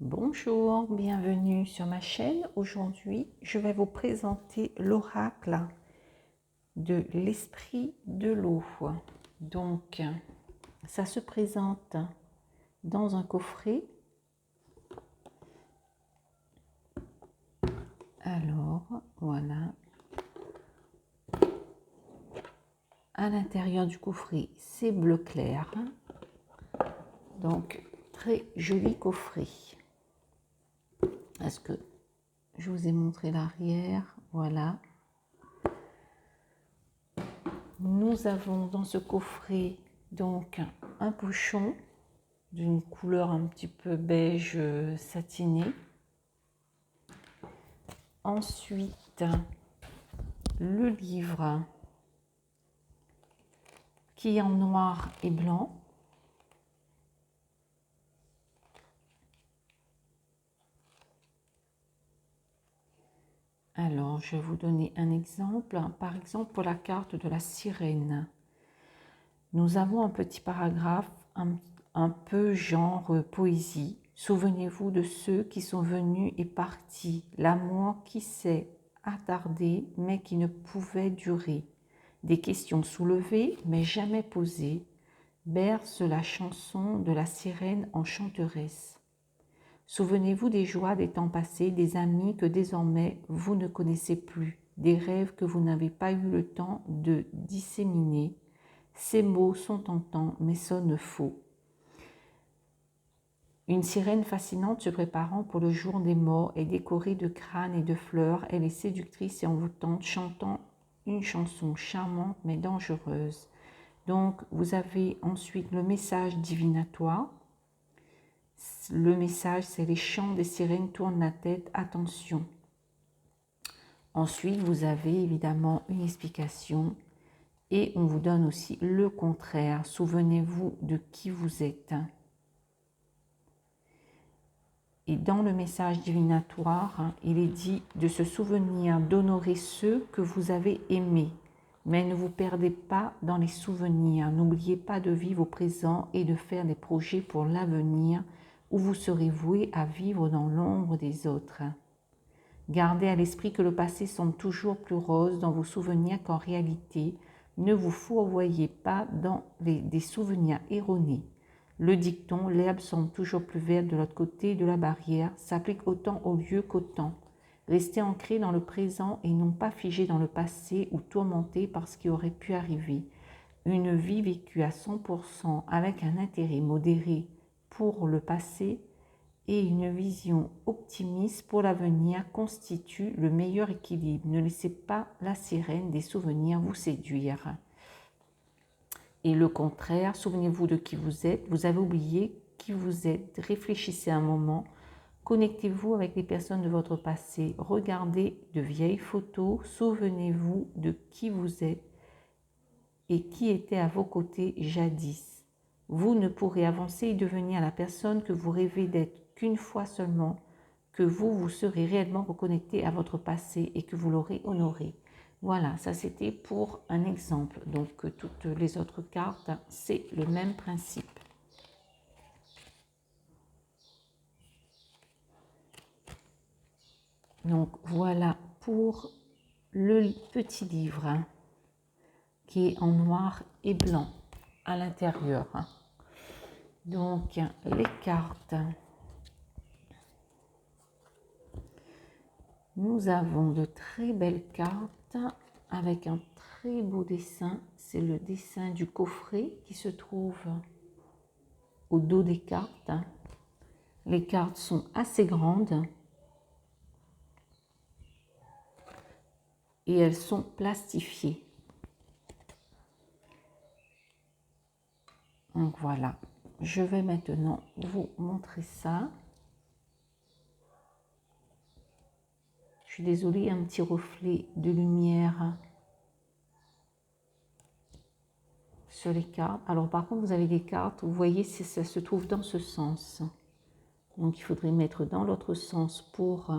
Bonjour, bienvenue sur ma chaîne. Aujourd'hui, je vais vous présenter l'oracle de l'esprit de l'eau. Donc, ça se présente dans un coffret. Alors, voilà. À l'intérieur du coffret, c'est bleu clair. Donc, très joli coffret. Est-ce que je vous ai montré l'arrière? Voilà. Nous avons dans ce coffret donc un pochon d'une couleur un petit peu beige satiné. Ensuite, le livre qui est en noir et blanc. Alors, je vais vous donner un exemple. Par exemple, pour la carte de la sirène, nous avons un petit paragraphe un peu genre poésie. Souvenez-vous de ceux qui sont venus et partis, l'amour qui s'est attardé mais qui ne pouvait durer. Des questions soulevées mais jamais posées berce la chanson de la sirène enchanteresse. Souvenez-vous des joies des temps passés, des amis que désormais vous ne connaissez plus, des rêves que vous n'avez pas eu le temps de disséminer. Ces mots sont tentants mais sonnent faux. Une sirène fascinante se préparant pour le jour des morts est décorée de crânes et de fleurs. Elle est séductrice et envoûtante, chantant une chanson charmante mais dangereuse. Donc, vous avez ensuite le message divinatoire. Le message, c'est les chants des sirènes tournent la tête, attention. Ensuite, vous avez évidemment une explication et on vous donne aussi le contraire. Souvenez-vous de qui vous êtes. Et dans le message divinatoire, il est dit de se souvenir d'honorer ceux que vous avez aimés. Mais ne vous perdez pas dans les souvenirs. N'oubliez pas de vivre au présent et de faire des projets pour l'avenir où vous serez voué à vivre dans l'ombre des autres. Gardez à l'esprit que le passé semble toujours plus rose dans vos souvenirs qu'en réalité. Ne vous fourvoyez pas dans des souvenirs erronés. Le dicton « l'herbe semble toujours plus verte de l'autre côté de la barrière » s'applique autant au lieu qu'au temps. Restez ancré dans le présent et non pas figé dans le passé ou tourmenté par ce qui aurait pu arriver. Une vie vécue à 100% avec un intérêt modéré pour le passé et une vision optimiste pour l'avenir constituent le meilleur équilibre. Ne laissez pas la sirène des souvenirs vous séduire. Et le contraire, souvenez-vous de qui vous êtes. Vous avez oublié qui vous êtes. Réfléchissez un moment. Connectez-vous avec les personnes de votre passé. Regardez de vieilles photos. Souvenez-vous de qui vous êtes et qui était à vos côtés jadis. Vous ne pourrez avancer et devenir la personne que vous rêvez d'être qu'une fois seulement, que vous serez réellement reconnecté à votre passé et que vous l'aurez honoré. Voilà, ça c'était pour un exemple. Donc toutes les autres cartes, c'est le même principe. Donc voilà pour le petit livre qui est en noir et blanc à l'intérieur. Donc les cartes. Nous avons de très belles cartes avec un très beau dessin. C'est le dessin du coffret qui se trouve au dos des cartes. Les cartes sont assez grandes et elles sont plastifiées. Donc voilà, je vais maintenant vous montrer ça. Je suis désolée, un petit reflet de lumière sur les cartes. Alors par contre, vous avez des cartes, vous voyez, ça se trouve dans ce sens. Donc il faudrait mettre dans l'autre sens pour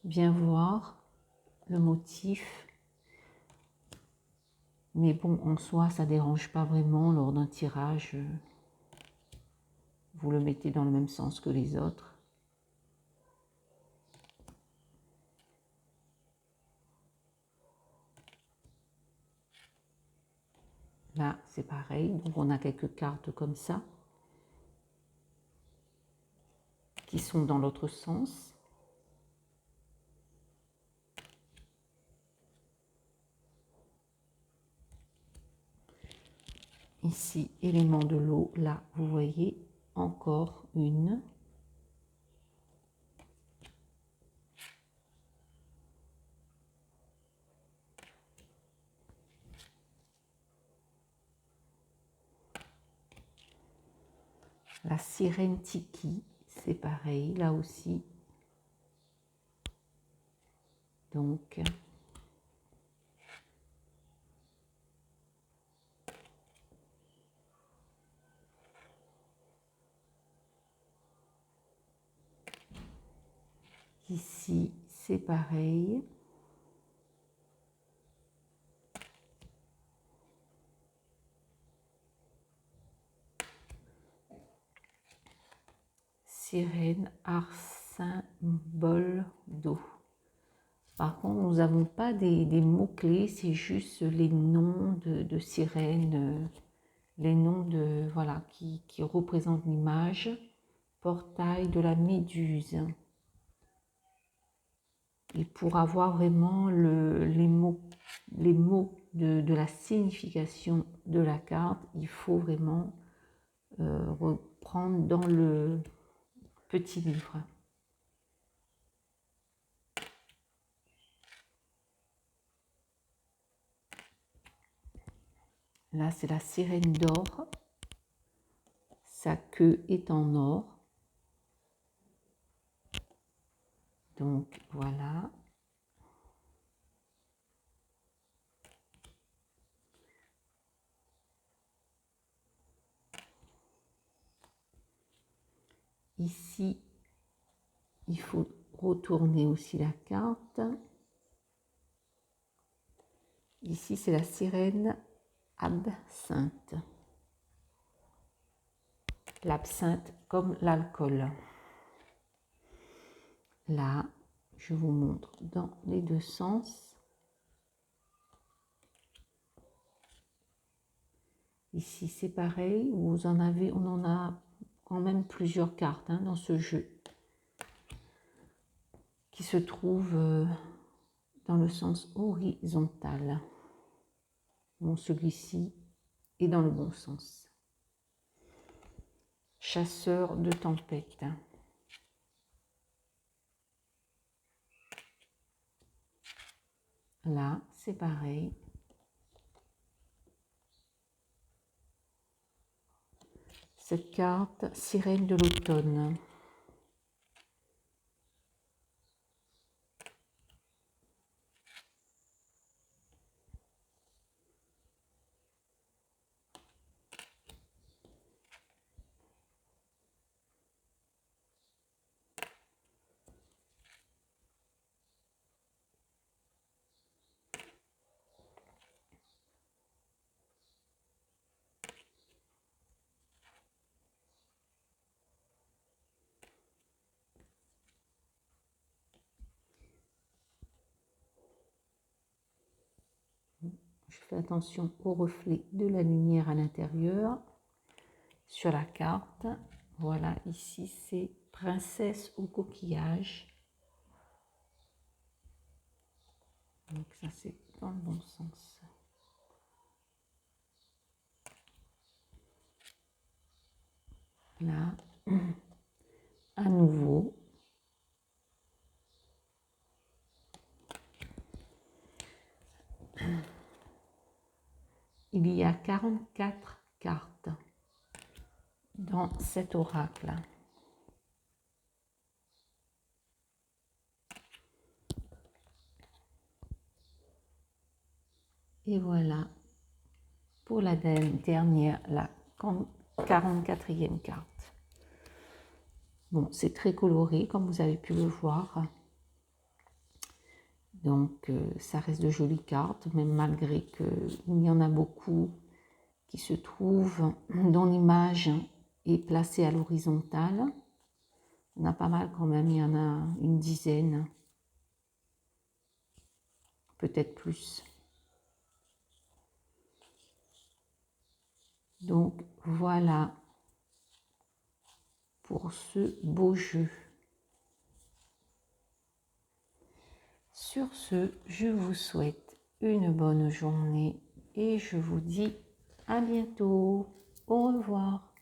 bien voir le motif. Mais bon, en soi, ça ne dérange pas vraiment lors d'un tirage. vous le mettez dans le même sens que les autres. Là, c'est pareil. Donc, on a quelques cartes comme ça qui sont dans l'autre sens. Ici, élément de l'eau. Là, vous voyez encore une. La sirène Tiki, c'est pareil, là aussi. Donc, ici, c'est pareil. Sirène, arcin, bol d'eau. Par contre, nous n'avons pas des mots-clés, c'est juste les noms de sirènes, les noms de, voilà, qui représentent l'image. Portail de la Méduse. Et pour avoir vraiment les mots de la signification de la carte, il faut vraiment reprendre dans le petit livre. Là, c'est la sirène d'or. Sa queue est en or. Donc, voilà. Ici, il faut retourner aussi la carte. Ici, c'est la sirène absinthe. L'absinthe comme l'alcool. Là, je vous montre dans les deux sens. Ici, c'est pareil. Vous en avez, on en a quand même plusieurs cartes dans ce jeu qui se trouvent dans le sens horizontal. Bon, celui-ci est dans le bon sens. Chasseur de tempête. Là, c'est pareil. Cette carte, sirène de l'automne. Je fais attention au reflet de la lumière à l'intérieur. Sur la carte, voilà, ici c'est princesse au coquillage. Donc ça c'est dans le bon sens. Là, à nouveau. Il y a 44 cartes dans cet oracle. Et voilà pour la dernière, la 44e carte. Bon, c'est très coloré comme vous avez pu le voir. Donc, ça reste de jolies cartes, même malgré qu'il y en a beaucoup qui se trouvent dans l'image est placé à l'horizontale. On a pas mal quand même, il y en a une dizaine, peut-être plus. Donc voilà pour ce beau jeu. Sur ce, je vous souhaite une bonne journée et je vous dis à bientôt. Au revoir.